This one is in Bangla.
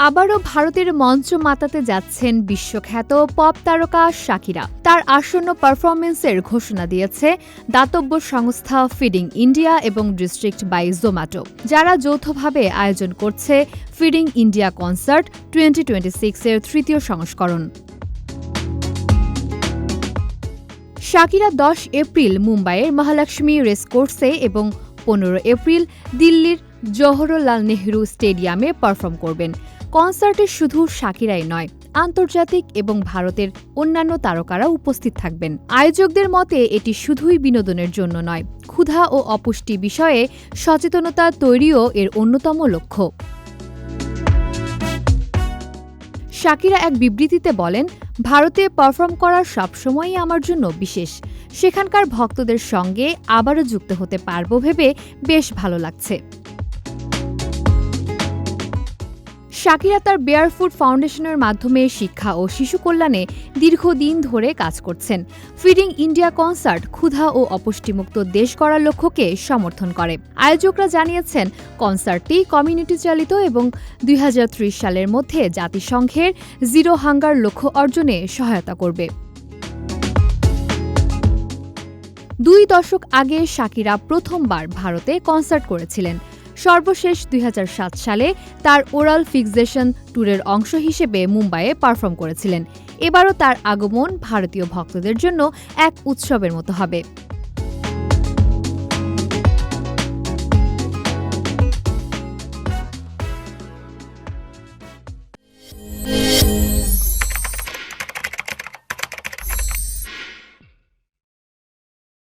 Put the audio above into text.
আবারও ভারতের মঞ্চ মাতাতে যাচ্ছেন বিশ্বখ্যাত পপ তারকা শাকিরা। তার আসন্ন পারফরমেন্সের ঘোষণা দিয়েছে দাতব্য সংস্থা ফিডিং ইন্ডিয়া এবং ডিস্ট্রিক্ট বাই জোম্যাটো, যারা যৌথভাবে আয়োজন করছে ফিডিং ইন্ডিয়া কনসার্ট 2026-এর তৃতীয় সংস্করণ। শাকিরা 10 এপ্রিল মুম্বাইয়ের মহালক্ষ্মী রেসকোর্সে এবং 15 এপ্রিল দিল্লির জওহরলাল নেহরু স্টেডিয়ামে পারফর্ম করবেন। কনসার্টে শুধু শাকিরাই নয়, আন্তর্জাতিক এবং ভারতের অন্যান্য তারকারা উপস্থিত থাকবেন। আয়োজকদের মতে এটি শুধুই বিনোদনের জন্য নয়, ক্ষুধা ও অপুষ্টি বিষয়ে সচেতনতা তৈরিও এর অন্যতম লক্ষ্য। শাকিরা এক বিবৃতিতে বলেন, ভারতে পারফর্ম করা সবসময়ই আমার জন্য বিশেষ। সেখানকার ভক্তদের সঙ্গে আবারও যুক্ত হতে পারব ভেবে বেশ ভালো লাগছে। শাকিরা তার বেয়ারফুট ফাউন্ডেশনের মাধ্যমে শিক্ষা ও শিশু কল্যাণে দীর্ঘদিন ধরে কাজ করছেন। ফিডিং ইন্ডিয়া কনসার্ট ক্ষুধা ও অপুষ্টিমুক্ত দেশ গড়ার লক্ষ্যকে সমর্থন করে। আয়োজকরা জানিয়েছেন, কনসার্টটি কমিউনিটি চালিত এবং 2030 সালের মধ্যে জাতিসংঘের জিরো হাঙ্গার লক্ষ্য অর্জনে সহায়তা করবে। 2 দশক আগে শাকিরা প্রথমবার ভারতে কনসার্ট করেছিলেন। সর্বশেষ 2007 সালে তার ওরাল ফিক্সেশন ট্যুরের অংশ হিসেবে মুম্বাইয়ে পারফর্ম করেছিলেন। এবারও তার আগমন ভারতীয় ভক্তদের জন্য এক উৎসবের মতো হবে।